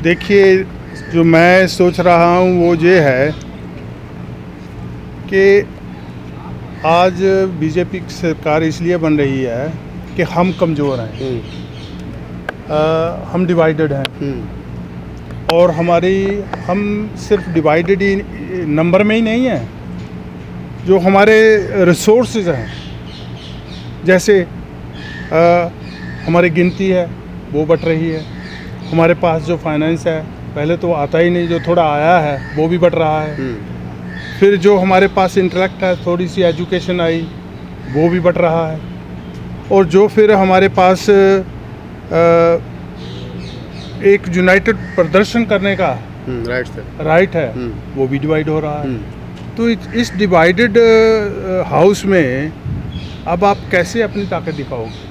देखिए, जो मैं सोच रहा हूँ वो ये है कि आज बीजेपी की सरकार इसलिए बन रही है कि हम कमज़ोर हैं, हम डिवाइडेड हैं और हम सिर्फ डिवाइडेड ही नंबर में ही नहीं हैं, जो हमारे रिसोर्सेज हैं, जैसे हमारी गिनती है वो बढ़ रही है, हमारे पास जो फाइनेंस है पहले तो आता ही नहीं, जो थोड़ा आया है वो भी बढ़ रहा है। फिर जो हमारे पास इंटेलेक्ट है, थोड़ी सी एजुकेशन आई वो भी बढ़ रहा है, और जो फिर हमारे पास एक यूनाइटेड प्रदर्शन करने का राइट है वो भी डिवाइड हो रहा है। तो इस डिवाइडेड हाउस में अब आप कैसे अपनी ताकत दिखाओगे?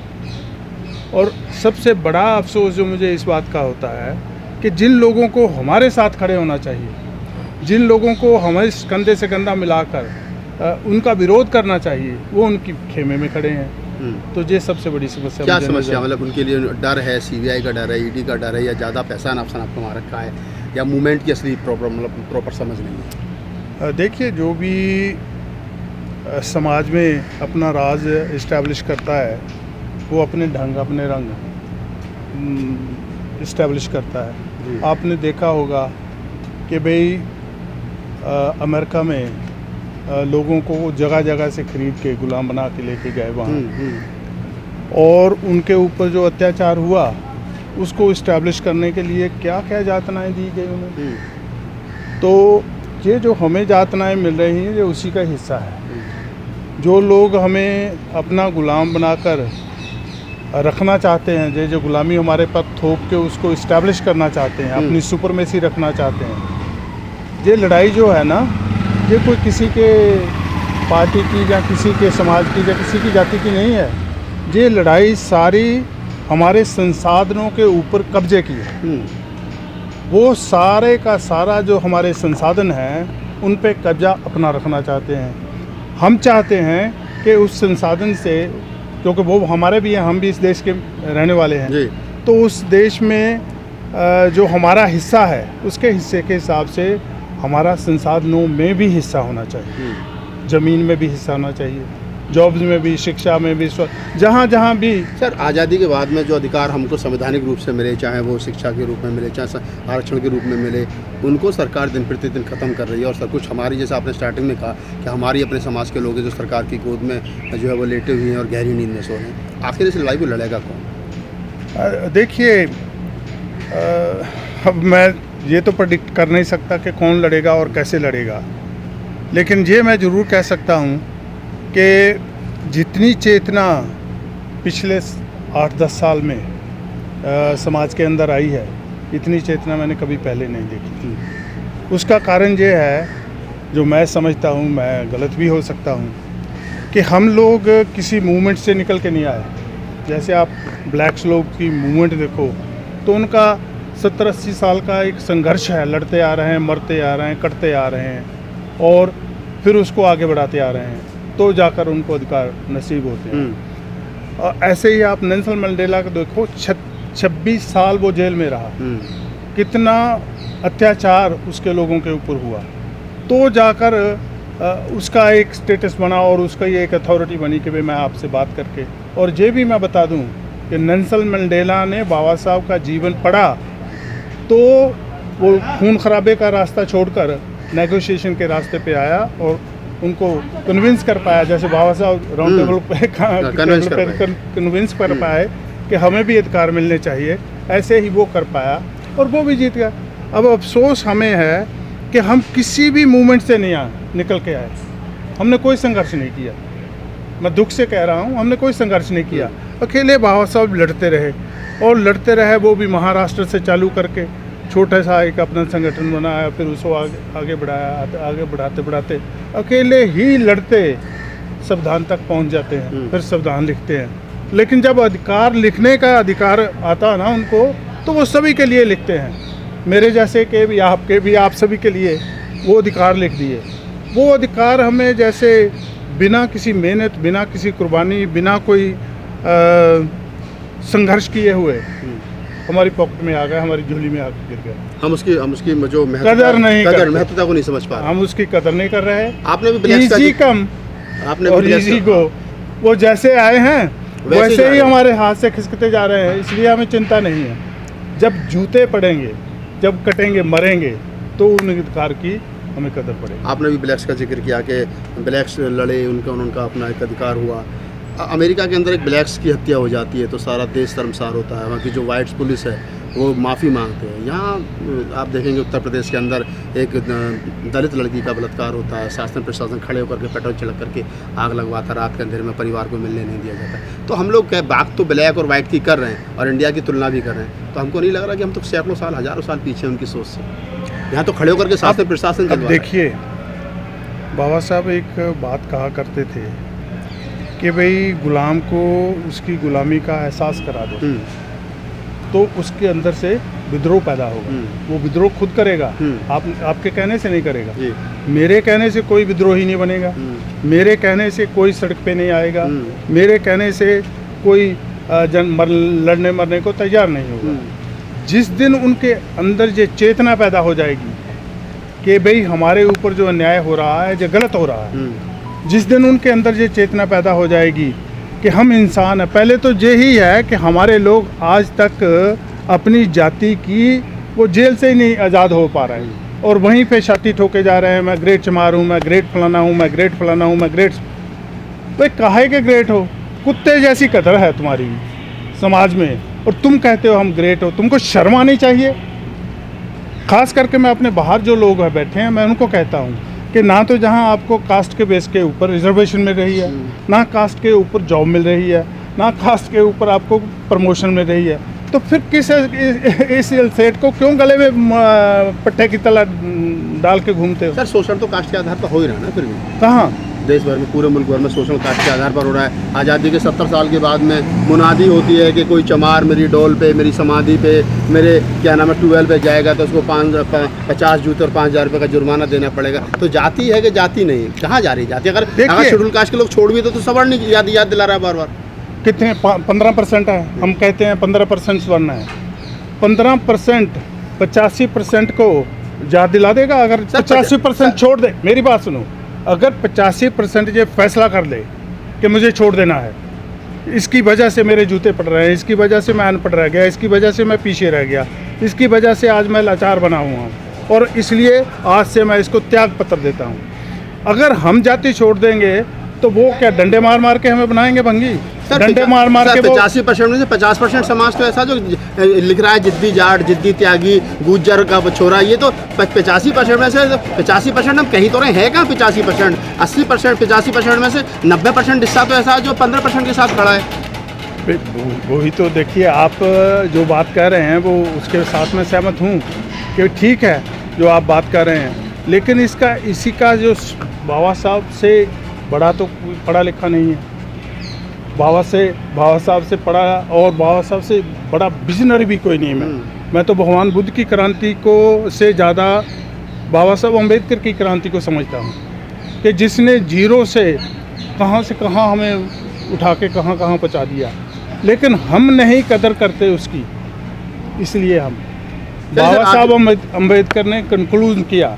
और सबसे बड़ा अफसोस जो मुझे इस बात का होता है कि जिन लोगों को हमारे साथ खड़े होना चाहिए, जिन लोगों को हमारे कंधे से कंधा मिलाकर उनका विरोध करना चाहिए, वो उनकी खेमे में खड़े हैं। तो ये सबसे बड़ी समस्या। क्या समस्या? मतलब उनके लिए डर है, सीबीआई का डर है, ईडी का डर है, या ज़्यादा पैसा नापसान आपको वहाँ रखा है, या मूवमेंट की असली प्रॉपर समझ नहीं है? देखिए, जो भी समाज में अपना राज इस्टेब्लिश करता है वो अपने ढंग, अपने रंग इस्टेब्लिश करता है। आपने देखा होगा कि भाई अमेरिका में लोगों को जगह जगह से खरीद के गुलाम बना के लेके गए वहाँ, और उनके ऊपर जो अत्याचार हुआ उसको इस्टेब्लिश करने के लिए क्या क्या यातनाएं दी गई उन्हें। तो ये जो हमें यातनाएं मिल रही हैं ये उसी का हिस्सा है। जो लोग हमें अपना गुलाम बनाकर रखना चाहते हैं, जो गुलामी हमारे पर थोप के उसको इस्टेब्लिश करना चाहते हैं, अपनी सुपरमेसी रखना चाहते हैं, ये लड़ाई जो है ना, ये कोई किसी के पार्टी की या किसी के समाज की या किसी की जाति की नहीं है। ये लड़ाई सारी हमारे संसाधनों के ऊपर कब्जे की है। वो सारे का सारा जो हमारे संसाधन हैं उन पे कब्जा अपना रखना चाहते हैं। हम चाहते हैं कि उस संसाधन से, क्योंकि वो हमारे भी हैं, हम भी इस देश के रहने वाले हैं जी। तो उस देश में जो हमारा हिस्सा है उसके हिस्से के हिसाब से हमारा संसाधनों में भी हिस्सा होना चाहिए, ज़मीन में भी हिस्सा होना चाहिए, जॉब्स में भी, शिक्षा में भी, जहाँ जहाँ भी। सर, आज़ादी के बाद में जो अधिकार हमको संवैधानिक रूप से मिले, चाहे वो शिक्षा के रूप में मिले, चाहे आरक्षण के रूप में मिले, उनको सरकार दिन प्रतिदिन ख़त्म कर रही है। और सब कुछ हमारी, जैसे आपने स्टार्टिंग में कहा कि हमारी अपने समाज के लोग हैं जो सरकार की गोद में जो है वो लेटे हुए हैं और गहरी नींद में सो रहे हैं। आखिर इस लड़ाई को लड़ेगा कौन? देखिए, अब मैं ये तो प्रेडिक्ट कर नहीं सकता कि कौन लड़ेगा और कैसे लड़ेगा, लेकिन ये मैं ज़रूर कह सकता हूँ कि जितनी चेतना पिछले 8-10 साल में समाज के अंदर आई है, इतनी चेतना मैंने कभी पहले नहीं देखी थी। उसका कारण ये है, जो मैं समझता हूँ, मैं गलत भी हो सकता हूँ, कि हम लोग किसी मूवमेंट से निकल के नहीं आए। जैसे आप ब्लैक्स लोग की मूवमेंट देखो तो उनका 70-80 साल का एक संघर्ष है, लड़ते आ रहे हैं, मरते आ रहे हैं, कटते आ रहे हैं, और फिर उसको आगे बढ़ाते आ रहे हैं, तो जाकर उनको अधिकार नसीब होते हैं। और ऐसे ही आप नेल्सन मंडेला को देखो, 26 साल वो जेल में रहा, कितना अत्याचार उसके लोगों के ऊपर हुआ, तो जाकर उसका एक स्टेटस बना और उसका ये एक अथॉरिटी बनी कि भाई मैं आपसे बात करके। और ये भी मैं बता दूं कि नेल्सन मंडेला ने बाबा साहब का जीवन पढ़ा तो वो खून खराबे का रास्ता छोड़कर नेगोशिएशन के रास्ते पे आया और उनको कन्विंस कर पाया, जैसे बाबा साहब राउंड टेबल पे कन्विंस कर पाए कि हमें भी अधिकार मिलने चाहिए, ऐसे ही वो कर पाया और वो भी जीत गया। अब अफसोस हमें है कि हम किसी भी मूवमेंट से नहीं निकल के आए, हमने कोई संघर्ष नहीं किया। मैं दुख से कह रहा हूँ, हमने कोई संघर्ष नहीं किया, अकेले बाबा साहब लड़ते रहे और लड़ते रहे। वो भी महाराष्ट्र से चालू करके छोटा सा एक अपना संगठन बनाया, फिर उसको आगे बढ़ाया, आगे बढ़ाते बढ़ाते अकेले ही लड़ते संविधान तक पहुंच जाते हैं, फिर संविधान लिखते हैं। लेकिन जब अधिकार लिखने का अधिकार आता ना उनको, तो वो सभी के लिए लिखते हैं, मेरे जैसे के भी, आपके भी, आप सभी के लिए वो अधिकार लिख दिए। वो अधिकार हमें जैसे बिना किसी मेहनत, बिना किसी कुर्बानी, बिना कोई संघर्ष किए हुए हमारी पॉकेट में आ गया, हमारी झोली में आकर गिर गया। हम उसकी जो कदर नहीं करते। महत्वता को नहीं समझ पा रहे। हम उसकी कदर नहीं कर रहे हैं। आपने भी ब्लैक्स इजी कम आपने और इजी को वो जैसे आए हैं वैसे ही हमारे हाथ से खिसकते जा रहे हैं, इसलिए हमें चिंता नहीं है। जब जूते पड़ेंगे, जब कटेंगे, मरेंगे, तो उन अधिकार की हमें कदर पड़ेगी। आपने भी ब्लैक्स का जिक्र किया कि ब्लैक्स लड़े, उनका अपना एक अधिकार हुआ। अमेरिका के अंदर एक ब्लैक्स की हत्या हो जाती है तो सारा देश शर्मसार होता है, वहाँ की जो वाइट्स पुलिस है वो माफ़ी मांगते हैं। यहाँ आप देखेंगे उत्तर प्रदेश के अंदर एक दलित लड़की का बलात्कार होता है, शासन प्रशासन खड़े होकर के पेट्रोल छिड़क करके आग लगवाता, रात के अंधेरे में परिवार को मिलने नहीं दिया जाता। तो हम लोग क्या बात तो ब्लैक और वाइट की कर रहे हैं और इंडिया की तुलना भी कर रहे हैं, तो हमको नहीं लग रहा कि हम तो सैकड़ों साल, हज़ारों साल पीछे उनकी सोच से। यहाँ तो खड़े होकर के शासन प्रशासन अब देखिए, बाबा साहब एक बात कहा करते थे कि भाई गुलाम को उसकी गुलामी का एहसास करा दो तो उसके अंदर से विद्रोह पैदा होगा। वो विद्रोह खुद करेगा, आपके कहने से नहीं करेगा। मेरे कहने से कोई विद्रोही नहीं बनेगा, मेरे कहने से कोई सड़क पे नहीं आएगा, मेरे कहने से कोई लड़ने मरने को तैयार नहीं होगा। जिस दिन उनके अंदर ये चेतना पैदा हो जाएगी कि भाई हमारे ऊपर जो अन्याय हो रहा है, जो गलत हो रहा है, जिस दिन उनके अंदर ये चेतना पैदा हो जाएगी कि हम इंसान हैं। पहले तो यही है कि हमारे लोग आज तक अपनी जाति की वो जेल से ही नहीं आज़ाद हो पा रहे हैं और वहीं पे छाती ठोके जा रहे हैं, मैं ग्रेट चमार हूँ, मैं ग्रेट फलाना हूँ, मैं ग्रेट फलाना हूँ, मैं ग्रेट। तो काहे के ग्रेट हो? कुत्ते जैसी कदर है तुम्हारी समाज में और तुम कहते हो हम ग्रेट हो। तुमको शर्म आनी चाहिए। खास करके मैं अपने बाहर जो लोग हैं बैठे हैं, मैं उनको कहता हूँ कि ना तो जहाँ आपको कास्ट के बेस के ऊपर रिजर्वेशन मिल रही है, ना कास्ट के ऊपर जॉब मिल रही है, ना कास्ट के ऊपर आपको प्रमोशन मिल रही है, तो फिर किस इस सेठ को क्यों गले में पट्टे की तला डाल के घूमते हो? सर शोषण तो कास्ट के आधार पर हो ही रहा है ना। फिर भी कहाँ देश भर में, पूरे मुल्क भर में शोषण कास्ट के आधार पर हो रहा है। आज़ादी के 70 साल के बाद में मुनादी होती है कि कोई चमार मेरी डोल पे, मेरी समाधि पे, मेरे क्या नाम है 12 पे जाएगा तो उसको 50 जूते और 5,000 रुपये का जुर्माना देना पड़ेगा। तो जाति है कि जाति नहीं है? कहाँ जा रही जाति? अगर शेड्यूल कास्ट के लोग छोड़ भी तो सवर्ण नहीं याद दिला रहा है बार बार। कितने 15% है, हम कहते हैं 15% स्वर्ण है। 15% 85% को याद दिला देगा। अगर 85% छोड़ दे, मेरी बात सुनो, अगर 85% ये फैसला कर ले कि मुझे छोड़ देना है, इसकी वजह से मेरे जूते पड़ रहे हैं, इसकी वजह से मैं अनपढ़ रह गया, इसकी वजह से मैं पीछे रह गया, इसकी वजह से आज मैं लाचार बना हुआ हूँ और इसलिए आज से मैं इसको त्याग पत्र देता हूँ। अगर हम जाति छोड़ देंगे तो वो क्या डंडे मार मार के हमें बनाएंगे भंगी? डंडे मार मार के 85% में से 50% समाज तो ऐसा जो लिख रहा है जिद्दी जाट, जिद्दी त्यागी, गुज्जर का छोरा, ये तो 85% में से 85% हम कहीं तो रहे हैं कहाँ? 85% 80% 85% में से 90% हिस्सा तो ऐसा है जो 15% के साथ खड़ा है। वही तो देखिए, आप जो बात कह रहे हैं वो उसके साथ में सहमत हूँ कि ठीक है जो आप बात कर रहे हैं, लेकिन इसी का जो बाबा साहब से बड़ा तो पढ़ा लिखा नहीं है। बाबा साहब से पढ़ा और बाबा साहब से बड़ा विजनरी भी कोई नहीं है। मैं तो भगवान बुद्ध की क्रांति को से ज़्यादा बाबा साहब अम्बेडकर की क्रांति को समझता हूँ कि जिसने जीरो से कहाँ हमें उठा के कहाँ पहुँचा दिया, लेकिन हम नहीं कदर करते उसकी। इसलिए हम बाबा साहब अम्बेडकर ने कंक्लूड किया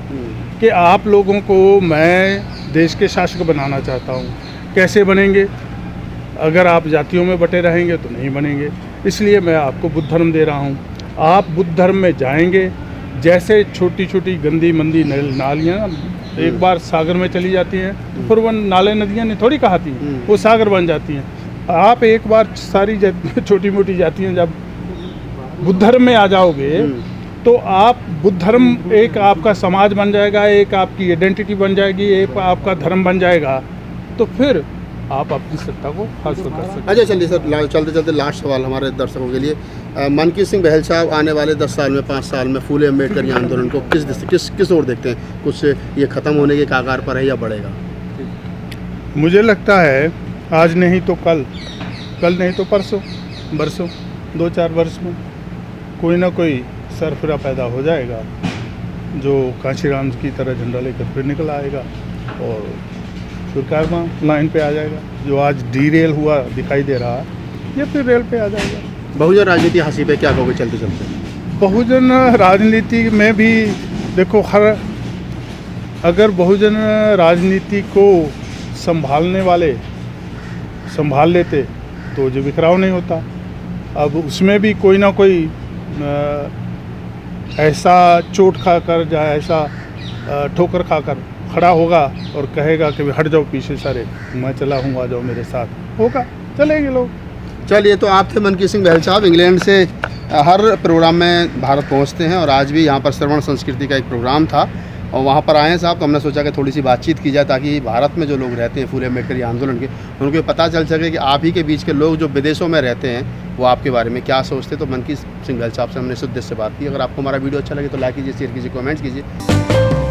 कि आप लोगों को मैं देश के शासक बनाना चाहता हूँ। कैसे बनेंगे? अगर आप जातियों में बटे रहेंगे तो नहीं बनेंगे। इसलिए मैं आपको बुद्ध धर्म दे रहा हूँ। आप बुद्ध धर्म में जाएंगे, जैसे छोटी छोटी गंदी मंदी नालियाँ एक बार सागर में चली जाती हैं, फिर वो नाले नदियाँ नहीं थोड़ी कहती हैं, वो सागर बन जाती हैं। आप एक बार सारी छोटी मोटी जातियाँ जब बुद्ध धर्म में आ जाओगे तो आप बुद्ध धर्म एक आपका समाज बन जाएगा, एक आपकी आइडेंटिटी बन जाएगी, एक आपका धर्म बन जाएगा, तो फिर आप अपनी सत्ता को हासिल कर सकते हैं। अच्छा चलिए सर, चलते चलते लास्ट सवाल हमारे दर्शकों के लिए। मनकीत सिंह बहल साहब आने वाले 10 साल में, 5 साल में फूले अम्बेडकर आंदोलन को किस ओर देखते हैं? कुछ ये ख़त्म होने के कागार पर है या बढ़ेगा? मुझे लगता है आज नहीं तो कल नहीं तो बरसों 2-4 वर्ष में कोई ना कोई सरफिरा पैदा हो जाएगा जो कांशीराम की तरह झंडा लेकर फिर निकल आएगा और फिर कारवां लाइन पे आ जाएगा। जो आज डीरेल हुआ दिखाई दे रहा है, ये फिर रेल पे आ जाएगा। बहुजन राजनीति हंसी पे क्या कहोगे चलते चलते? बहुजन राजनीति में भी देखो, अगर बहुजन राजनीति को संभालने वाले संभाल लेते तो जो बिखराव नहीं होता। अब उसमें भी कोई ना कोई ऐसा चोट खाकर या ऐसा ठोकर खाकर खड़ा होगा और कहेगा कि हट जाओ पीछे सारे, मैं चला हूँ, आ जाओ मेरे साथ, होगा, चलेंगे लोग। चलिए, तो आप थे मनकीरत सिंह बहल साहब, इंग्लैंड से हर प्रोग्राम में भारत पहुंचते हैं और आज भी यहाँ पर श्रवण संस्कृति का एक प्रोग्राम था और वहाँ पर आए हैं साहब, तो हमने सोचा कि थोड़ी सी बातचीत की जाए ताकि भारत में जो लोग रहते हैं फूले अम्बेडकर आंदोलन के, उनको पता चल सके कि आप ही के बीच के लोग जो विदेशों में रहते हैं वो आपके बारे में क्या सोचते हैं। तो मनकीरत सिंह बहल साहब से हमने इस उद्देश्य से बात की। अगर आपको हमारा वीडियो अच्छा लगे तो लाइक कीजिए, शेयर कीजिए, कमेंट्स कीजिए।